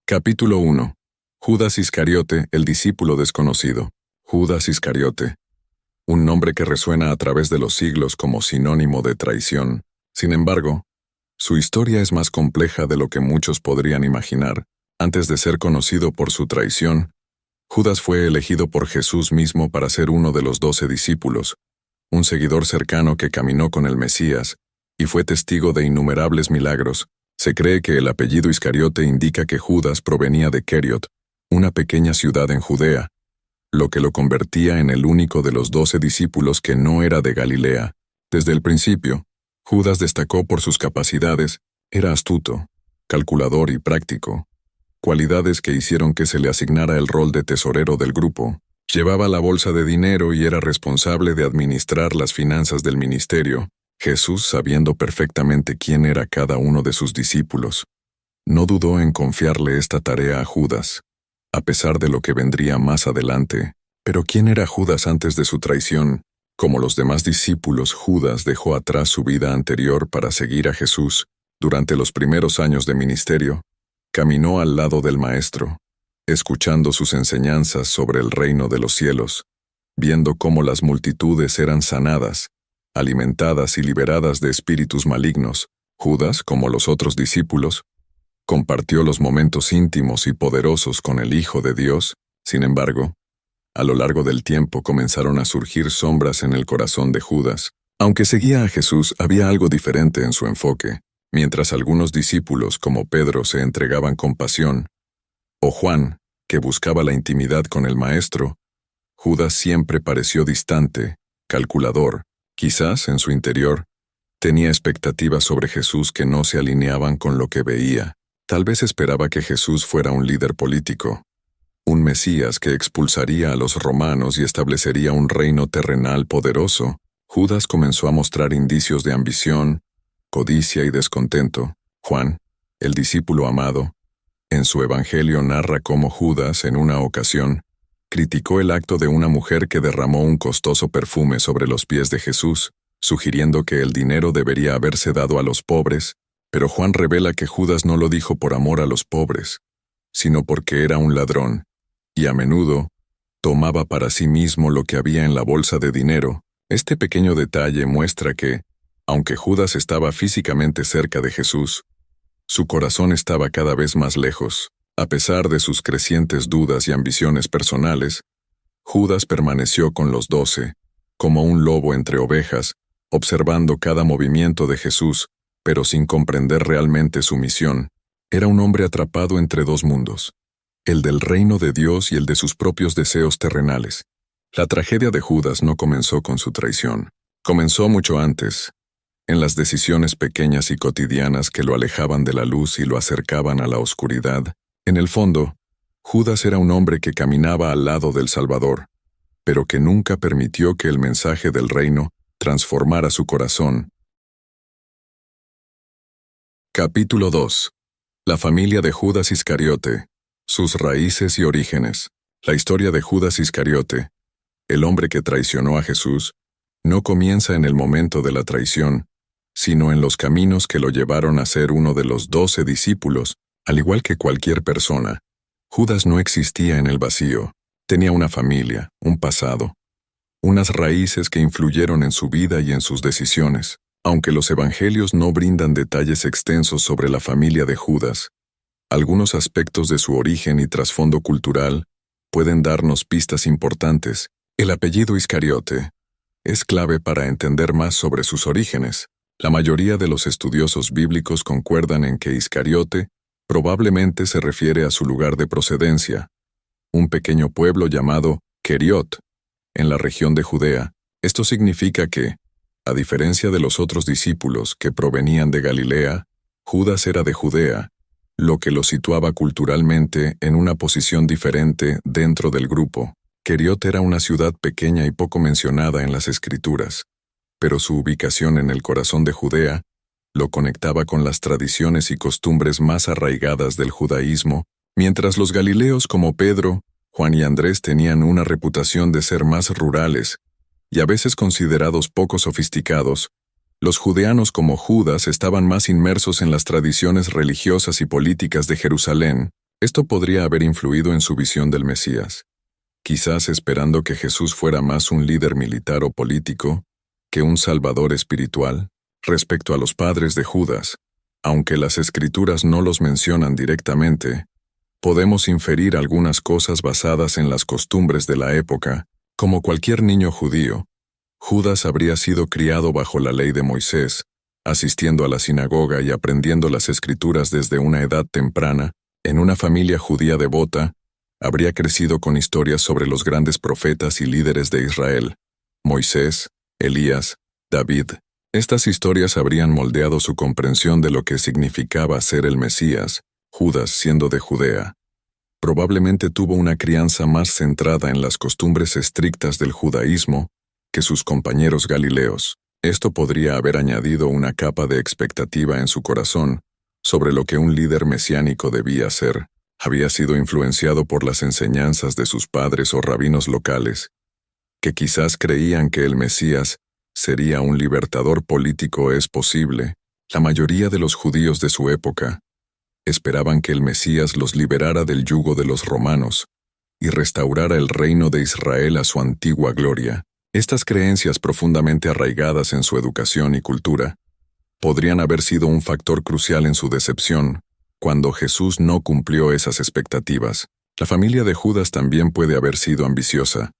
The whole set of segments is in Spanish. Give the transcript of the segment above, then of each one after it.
Capítulo 1. Judas Iscariote, el discípulo desconocido. Judas Iscariote. Un nombre que resuena a través de los siglos como sinónimo de traición. Sin embargo, su historia es más compleja de lo que muchos podrían imaginar. Antes de ser conocido por su traición, Judas fue elegido por Jesús mismo para ser uno de los 12 discípulos, un seguidor cercano que caminó con el Mesías y fue testigo de innumerables milagros. Se cree que el apellido Iscariote indica que Judas provenía de Keriot, una pequeña ciudad en Judea, lo que lo convertía en el único de los 12 discípulos que no era de Galilea. Desde el principio, Judas destacó por sus capacidades, era astuto, calculador y práctico, cualidades que hicieron que se le asignara el rol de tesorero del grupo. Llevaba la bolsa de dinero y era responsable de administrar las finanzas del ministerio. Jesús, sabiendo perfectamente quién era cada uno de sus discípulos, no dudó en confiarle esta tarea a Judas, a pesar de lo que vendría más adelante. Pero ¿quién era Judas antes de su traición? Como los demás discípulos, Judas dejó atrás su vida anterior para seguir a Jesús. Durante los primeros años de ministerio, caminó al lado del Maestro, escuchando sus enseñanzas sobre el reino de los cielos, viendo cómo las multitudes eran sanadas, alimentadas y liberadas de espíritus malignos. Judas, como los otros discípulos, compartió los momentos íntimos y poderosos con el Hijo de Dios. Sin embargo, a lo largo del tiempo comenzaron a surgir sombras en el corazón de Judas. Aunque seguía a Jesús, había algo diferente en su enfoque. Mientras algunos discípulos como Pedro se entregaban con pasión, o Juan, que buscaba la intimidad con el Maestro, Judas siempre pareció distante, calculador. Quizás, en su interior, tenía expectativas sobre Jesús que no se alineaban con lo que veía. Tal vez esperaba que Jesús fuera un líder político, un Mesías que expulsaría a los romanos y establecería un reino terrenal poderoso. Judas comenzó a mostrar indicios de ambición, codicia y descontento. Juan, el discípulo amado, en su evangelio narra cómo Judas, en una ocasión, criticó el acto de una mujer que derramó un costoso perfume sobre los pies de Jesús, sugiriendo que el dinero debería haberse dado a los pobres, pero Juan revela que Judas no lo dijo por amor a los pobres, sino porque era un ladrón, y a menudo tomaba para sí mismo lo que había en la bolsa de dinero. Este pequeño detalle muestra que, aunque Judas estaba físicamente cerca de Jesús, su corazón estaba cada vez más lejos. A pesar de sus crecientes dudas y ambiciones personales, Judas permaneció con los 12, como un lobo entre ovejas, observando cada movimiento de Jesús, pero sin comprender realmente su misión. Era un hombre atrapado entre dos mundos, el del reino de Dios y el de sus propios deseos terrenales. La tragedia de Judas no comenzó con su traición. Comenzó mucho antes, en las decisiones pequeñas y cotidianas que lo alejaban de la luz y lo acercaban a la oscuridad. En el fondo, Judas era un hombre que caminaba al lado del Salvador, pero que nunca permitió que el mensaje del reino transformara su corazón. Capítulo 2. La familia de Judas Iscariote, sus raíces y orígenes. La historia de Judas Iscariote, el hombre que traicionó a Jesús, no comienza en el momento de la traición, sino en los caminos que lo llevaron a ser uno de los 12 discípulos. Al igual que cualquier persona, Judas no existía en el vacío. Tenía una familia, un pasado, unas raíces que influyeron en su vida y en sus decisiones. Aunque los evangelios no brindan detalles extensos sobre la familia de Judas, algunos aspectos de su origen y trasfondo cultural pueden darnos pistas importantes. El apellido Iscariote es clave para entender más sobre sus orígenes. La mayoría de los estudiosos bíblicos concuerdan en que Iscariote probablemente se refiere a su lugar de procedencia, un pequeño pueblo llamado Keriot, en la región de Judea. Esto significa que, a diferencia de los otros discípulos que provenían de Galilea, Judas era de Judea, lo que lo situaba culturalmente en una posición diferente dentro del grupo. Keriot era una ciudad pequeña y poco mencionada en las Escrituras, pero su ubicación en el corazón de Judea lo conectaba con las tradiciones y costumbres más arraigadas del judaísmo. Mientras los galileos como Pedro, Juan y Andrés tenían una reputación de ser más rurales y a veces considerados poco sofisticados, los judeanos como Judas estaban más inmersos en las tradiciones religiosas y políticas de Jerusalén. Esto podría haber influido en su visión del Mesías, quizás esperando que Jesús fuera más un líder militar o político que un salvador espiritual. Respecto a los padres de Judas, aunque las Escrituras no los mencionan directamente, podemos inferir algunas cosas basadas en las costumbres de la época. Como cualquier niño judío, Judas habría sido criado bajo la ley de Moisés, asistiendo a la sinagoga y aprendiendo las Escrituras desde una edad temprana. En una familia judía devota, habría crecido con historias sobre los grandes profetas y líderes de Israel, Moisés, Elías, David. Estas historias habrían moldeado su comprensión de lo que significaba ser el Mesías. Judas, siendo de Judea, probablemente tuvo una crianza más centrada en las costumbres estrictas del judaísmo que sus compañeros galileos. Esto podría haber añadido una capa de expectativa en su corazón sobre lo que un líder mesiánico debía ser. Había sido influenciado por las enseñanzas de sus padres o rabinos locales, que quizás creían que el Mesías sería un libertador político. Es posible. La mayoría de los judíos de su época esperaban que el Mesías los liberara del yugo de los romanos y restaurara el reino de Israel a su antigua gloria. Estas creencias profundamente arraigadas en su educación y cultura podrían haber sido un factor crucial en su decepción cuando Jesús no cumplió esas expectativas. La familia de Judas también puede haber sido ambiciosa,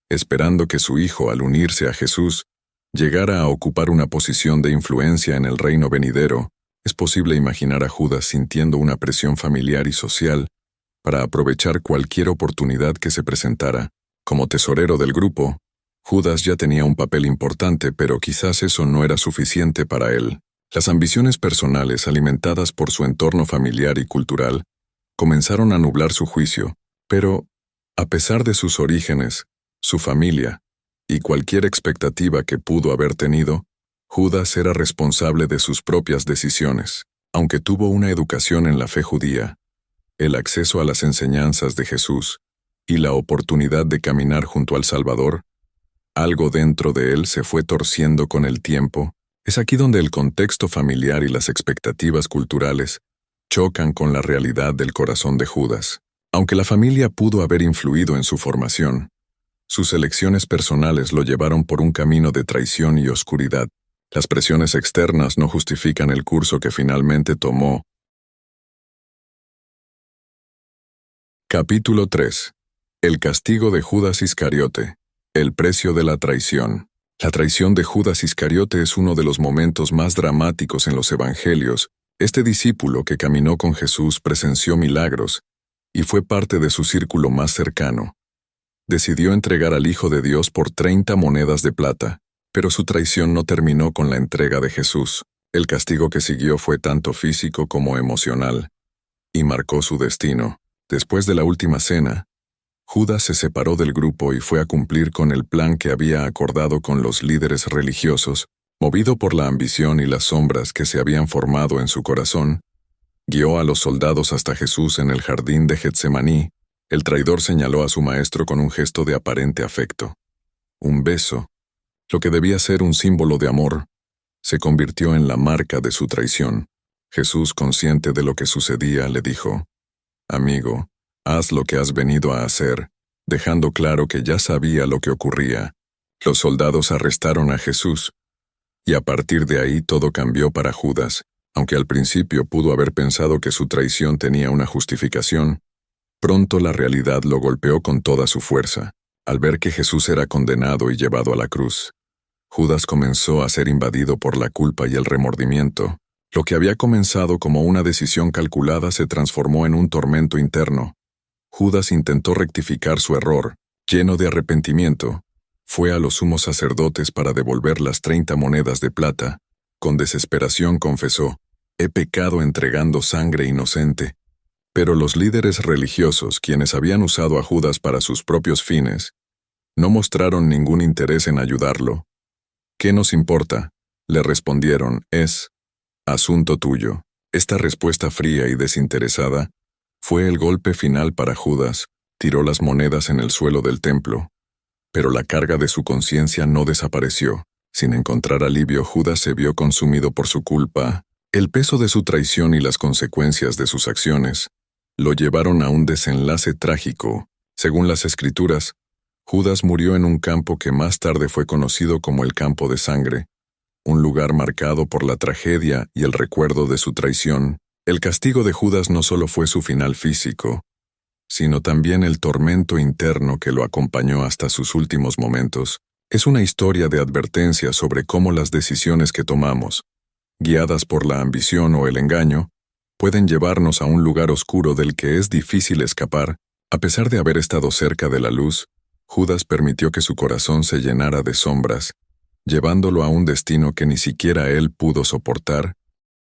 esperando que su hijo, al unirse a Jesús, llegara a ocupar una posición de influencia en el reino venidero. Es posible imaginar a Judas sintiendo una presión familiar y social para aprovechar cualquier oportunidad que se presentara. Como tesorero del grupo, Judas ya tenía un papel importante, pero quizás eso no era suficiente para él. Las ambiciones personales, alimentadas por su entorno familiar y cultural, comenzaron a nublar su juicio, pero, a pesar de sus orígenes, su familia y cualquier expectativa que pudo haber tenido, Judas era responsable de sus propias decisiones. Aunque tuvo una educación en la fe judía, el acceso a las enseñanzas de Jesús y la oportunidad de caminar junto al Salvador, algo dentro de él se fue torciendo con el tiempo. Es aquí donde el contexto familiar y las expectativas culturales chocan con la realidad del corazón de Judas. Aunque la familia pudo haber influido en su formación, sus elecciones personales lo llevaron por un camino de traición y oscuridad. Las presiones externas no justifican el curso que finalmente tomó. Capítulo 3. El castigo de Judas Iscariote. El precio de la traición. La traición de Judas Iscariote es uno de los momentos más dramáticos en los evangelios. Este discípulo que caminó con Jesús presenció milagros y fue parte de su círculo más cercano. Decidió entregar al Hijo de Dios por 30 monedas de plata, pero su traición no terminó con la entrega de Jesús. El castigo que siguió fue tanto físico como emocional, y marcó su destino. Después de la última cena, Judas se separó del grupo y fue a cumplir con el plan que había acordado con los líderes religiosos. Movido por la ambición y las sombras que se habían formado en su corazón, guió a los soldados hasta Jesús en el jardín de Getsemaní. El traidor señaló a su maestro con un gesto de aparente afecto. Un beso, lo que debía ser un símbolo de amor, se convirtió en la marca de su traición. Jesús, consciente de lo que sucedía, le dijo: «Amigo, haz lo que has venido a hacer», dejando claro que ya sabía lo que ocurría. Los soldados arrestaron a Jesús, y a partir de ahí todo cambió para Judas. Aunque al principio pudo haber pensado que su traición tenía una justificación, pronto la realidad lo golpeó con toda su fuerza. Al ver que Jesús era condenado y llevado a la cruz, Judas comenzó a ser invadido por la culpa y el remordimiento. Lo que había comenzado como una decisión calculada se transformó en un tormento interno. Judas intentó rectificar su error. Lleno de arrepentimiento, fue a los sumos sacerdotes para devolver las 30 monedas de plata. Con desesperación confesó: «He pecado entregando sangre inocente». Pero los líderes religiosos, quienes habían usado a Judas para sus propios fines, no mostraron ningún interés en ayudarlo. «¿Qué nos importa?», le respondieron, «es asunto tuyo». Esta respuesta fría y desinteresada fue el golpe final para Judas. Tiró las monedas en el suelo del templo, pero la carga de su conciencia no desapareció. Sin encontrar alivio, Judas se vio consumido por su culpa, el peso de su traición y las consecuencias de sus acciones. lo llevaron a un desenlace trágico. Según las Escrituras, Judas murió en un campo que más tarde fue conocido como el campo de sangre, un lugar marcado por la tragedia y el recuerdo de su traición. El castigo de Judas no solo fue su final físico, sino también el tormento interno que lo acompañó hasta sus últimos momentos. Es una historia de advertencia sobre cómo las decisiones que tomamos, guiadas por la ambición o el engaño, pueden llevarnos a un lugar oscuro del que es difícil escapar. A pesar de haber estado cerca de la luz, Judas permitió que su corazón se llenara de sombras, llevándolo a un destino que ni siquiera él pudo soportar.